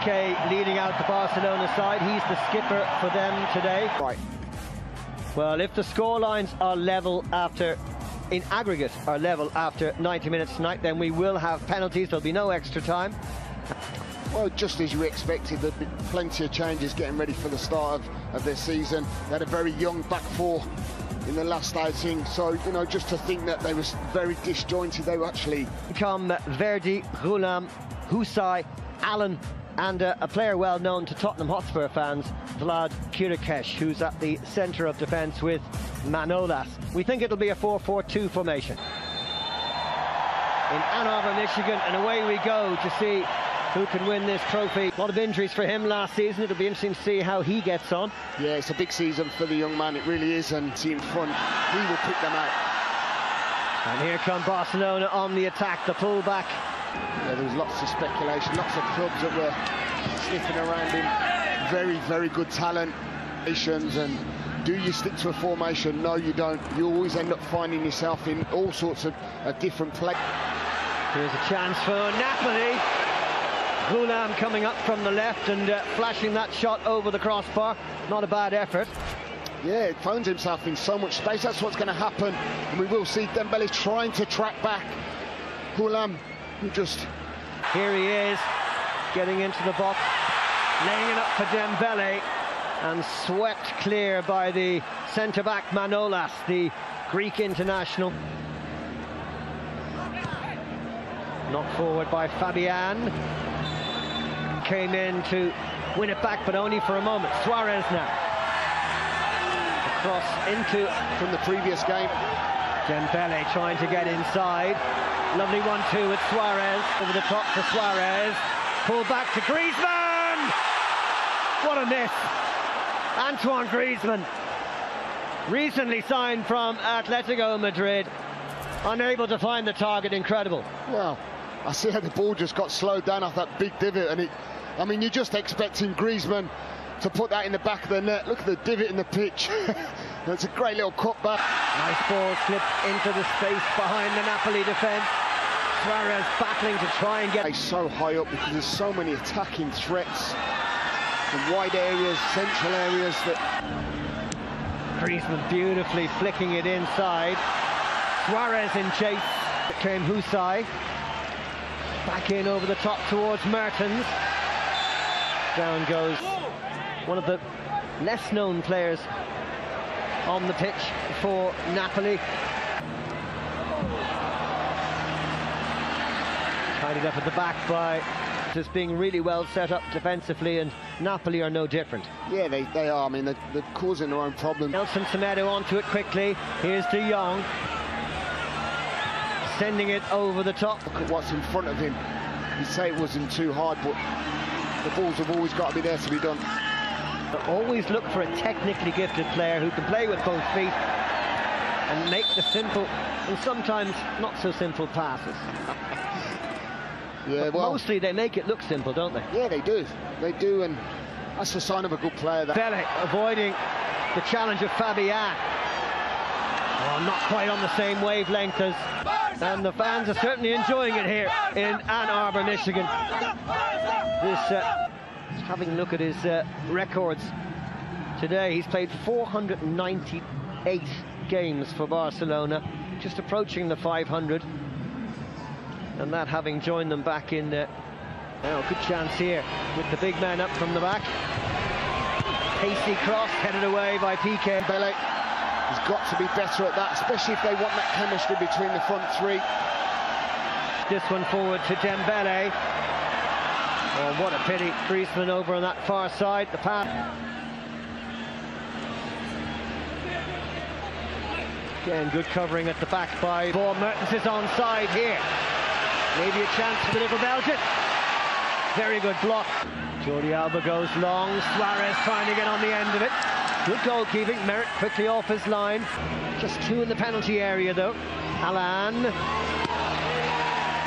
Piqué leading out the Barcelona side. He's the skipper for them today. Right. Well, if the scorelines are level in aggregate, are level after 90 minutes tonight, then we will have penalties. There'll be no extra time. Well, just as you expected, there'd be plenty of changes getting ready for the start of their season. They had a very young back four in the last outing, so, you know, just to think that they were very disjointed, they were actually... Come Verdi, Ghoulam, Husai, Allen, and a player well known to Tottenham Hotspur fans, Vlad Kirikesh, who's at the centre of defence with Manolas. We think it'll be a 4-4-2 formation. In Ann Arbor, Michigan, and away we go to see who can win this trophy. A lot of injuries for him last season. It'll be interesting to see how he gets on. Yeah, it's a big season for the young man, it really is, and team front, he will pick them out. And here come Barcelona on the attack, the full-back. Yeah, there was lots of speculation, lots of clubs that were sniffing around him. Very, very good talent. And do you stick to a formation? No, you don't. You always end up finding yourself in all sorts of different play. Here's a chance for Napoli. Ghoulam coming up from the left and flashing that shot over the crossbar. Not a bad effort. Yeah, it finds himself in so much space. That's what's going to happen. And we will see Dembélé trying to track back. Ghoulam, who just... Here he is, getting into the box, laying it up for Dembélé, and swept clear by the centre-back Manolas, the Greek international. Knocked forward by Fabian. Came in to win it back, but only for a moment. Suárez now. Across into... From the previous game. Dembélé trying to get inside. Lovely 1-2 with Suárez. Over the top for Suárez. Pull back to Griezmann! What a miss! Antoine Griezmann. Recently signed from Atletico Madrid. Unable to find the target. Incredible. Well, I see how the ball just got slowed down off that big divot, and I mean, you're just expecting Griezmann to put that in the back of the net. Look at the divot in the pitch. That's a great little cutback. Nice ball slipped into the space behind the Napoli defence. Suárez battling to try and get... He's so high up because there's so many attacking threats from wide areas, central areas that... Griezmann beautifully flicking it inside. Suárez in chase. It came Husai. Back in over the top towards Mertens. Down goes one of the less known players on the pitch for Napoli. Tidied up at the back by just being really well set up defensively, and Napoli are no different. Yeah, they are. I mean, they're causing their own problems. Nelson Semedo onto it quickly. Here's De Jong. Sending it over the top. Look at what's in front of him. You say it wasn't too hard, but the balls have always got to be there to be done. But always look for a technically gifted player who can play with both feet and make the simple and sometimes not so simple passes. Yeah, well, mostly they make it look simple, don't they? Yeah, they do. They do, and that's a sign of a good player. Dembélé avoiding the challenge of Fabian. Oh, not quite on the same wavelength as... And the fans are certainly enjoying it here in Ann Arbor, Michigan. Having a look at his records today, he's played 498 games for Barcelona, just approaching the 500. And that having joined them back in... Oh, good chance here with the big man up from the back. Hasty cross, headed away by Piqué. Dembélé has got to be better at that, especially if they want that chemistry between the front three. This one forward to Dembélé. Oh, what a pity. Griezmann over on that far side. The pass. Again, good covering at the back by ball. Mertens is onside here. Maybe a chance for the little Belgian. Very good block. Jordi Alba goes long. Suárez trying to get on the end of it. Good goalkeeping. Merritt quickly off his line. Just two in the penalty area, though. Alan.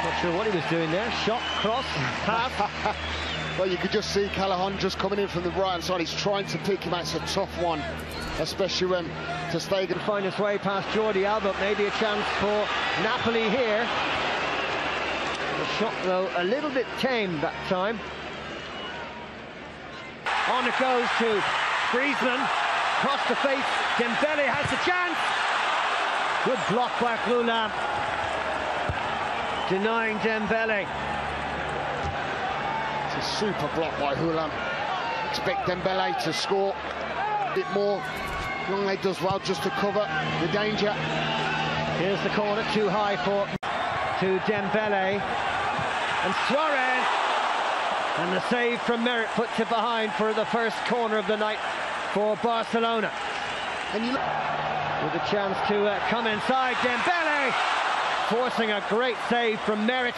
Not sure what he was doing there. Shot, cross, pass. Well, you could just see Callahan just coming in from the right-hand side. He's trying to pick him out. It's a tough one, especially when ter Stegen find his way past Jordi Alba. Maybe a chance for Napoli here. The shot, though, a little bit tame that time. On it goes to Griezmann. Across the face. Dembélé has the chance. Good block by Ghoulam. Denying Dembélé. It's a super block by Ghoulam. Expect Dembélé to score a bit more. Longlet does well just to cover the danger. Here's the corner, too high to Dembélé. And Suárez. And the save from Merritt puts it behind for the first corner of the night for Barcelona. And you look with a chance to come inside. Dembélé forcing a great save from Merritt.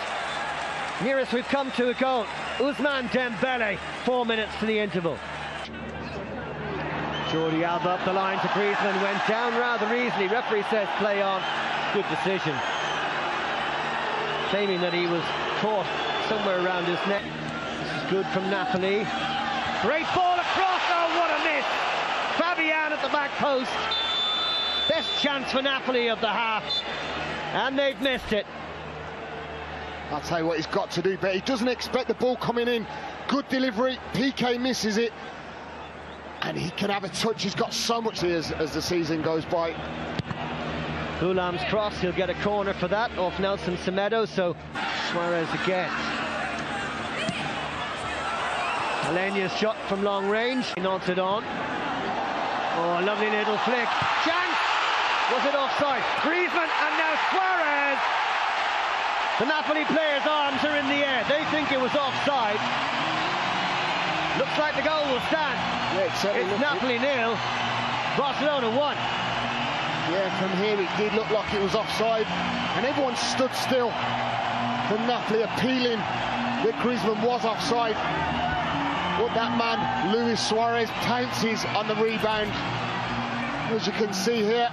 Nearest we've come to a goal. Ousmane Dembélé, 4 minutes to the interval. Jordi Alba up the line to Griezmann, went down rather easily. Referee says play on. Good decision. Claiming that he was caught somewhere around his neck. This is good from Napoli. Great ball across. Oh, what a miss! Fabian at the back post. Best chance for Napoli of the half. And they've missed it. I'll tell you what he's got to do, but he doesn't expect the ball coming in. Good delivery. PK misses it. And he can have a touch. He's got so much here as the season goes by. Ghoulam's cross, he'll get a corner for that off Nelson Semedo, so Suárez again. Aleña's shot from long range, he nods it on. Oh, a lovely little flick. Chance! Was it offside? Griezmann, and now Suárez! The Napoli players' arms are in the air. They think it was offside. Looks like the goal will stand. Yeah, it's Napoli 0, Barcelona 1. Yeah, from here it did look like it was offside, and everyone stood still. The Napoli appealing that Griezmann was offside. But that man, Luis Suárez, pounces on the rebound. As you can see here.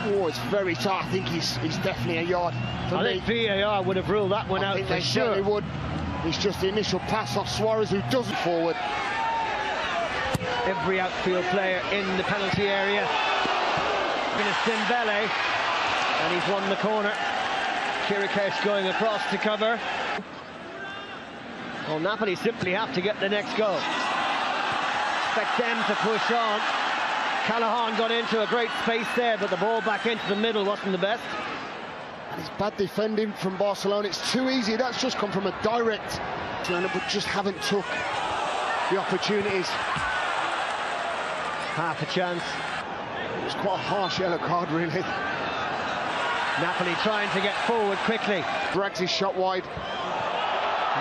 Oh, it's very tight. I think he's definitely a yard. I think VAR would have ruled that one out for sure. They would. It's just the initial pass off Suárez, who doesn't forward. Every outfield player in the penalty area. It's Dembélé, and he's won the corner. Kirikesh going across to cover. Well, Napoli simply have to get the next goal. Expect them to push on. Callahan got into a great space there, but the ball back into the middle wasn't the best. And it's bad defending from Barcelona. It's too easy. That's just come from a direct runner, but just haven't took the opportunities. Half a chance. It was quite a harsh yellow card, really. Napoli trying to get forward quickly. Drags his shot wide.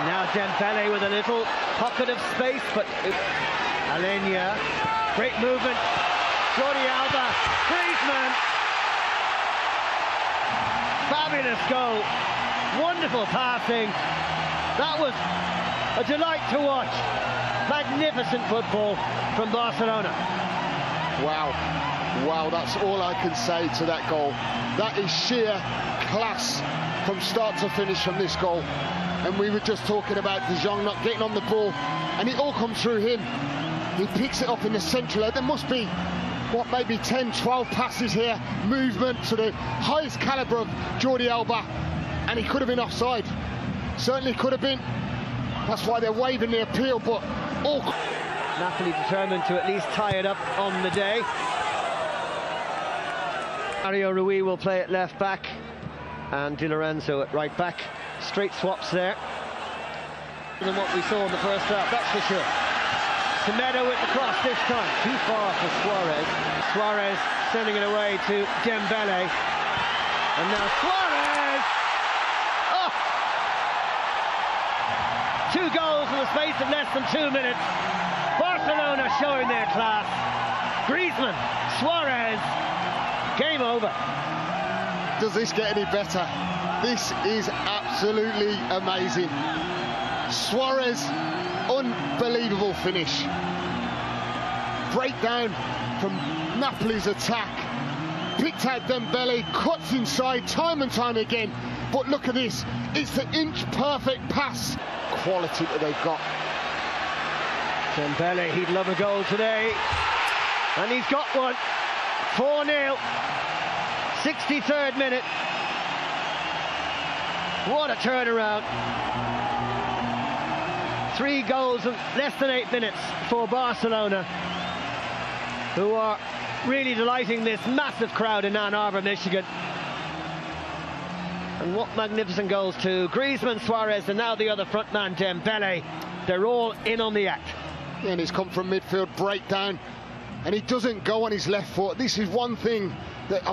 Now Dembélé with a little pocket of space, but Aleña, great movement. Jordi Alba, Griezmann. Fabulous goal. Wonderful passing. That was a delight to watch. Magnificent football from Barcelona. Wow. Wow, that's all I can say to that goal. That is sheer class from start to finish from this goal. And we were just talking about De Jong not getting on the ball, and it all comes through him. He picks it up in the central. There must be, what, maybe 10, 12 passes here. Movement to the highest calibre of Jordi Alba, and he could have been offside. Certainly could have been. That's why they're waving the appeal, but all... Napoli determined to at least tie it up on the day. Mario Rui will play at left back, and Di Lorenzo at right back. Straight swaps there than what we saw in the first half, that's for sure. Semedo with the cross this time, too far for Suárez. Suárez sending it away to Dembélé, and now Suárez! Oh! 2 goals in the space of less than 2 minutes. Barcelona showing their class. Griezmann, Suárez, game over. Does this get any better? This is absolutely amazing. Suárez, unbelievable finish. Breakdown from Napoli's attack. Picked out Dembélé, cuts inside time and time again. But look at this, it's the inch-perfect pass. Quality that they've got. Dembélé, he'd love a goal today. And he's got one. 4-0. 63rd minute. What a turnaround. 3 goals in less than 8 minutes for Barcelona, who are really delighting this massive crowd in Ann Arbor, Michigan. And what magnificent goals too. Griezmann, Suárez, and now the other front man, Dembélé. They're all in on the act. And he's come from midfield breakdown, and he doesn't go on his left foot. This is one thing that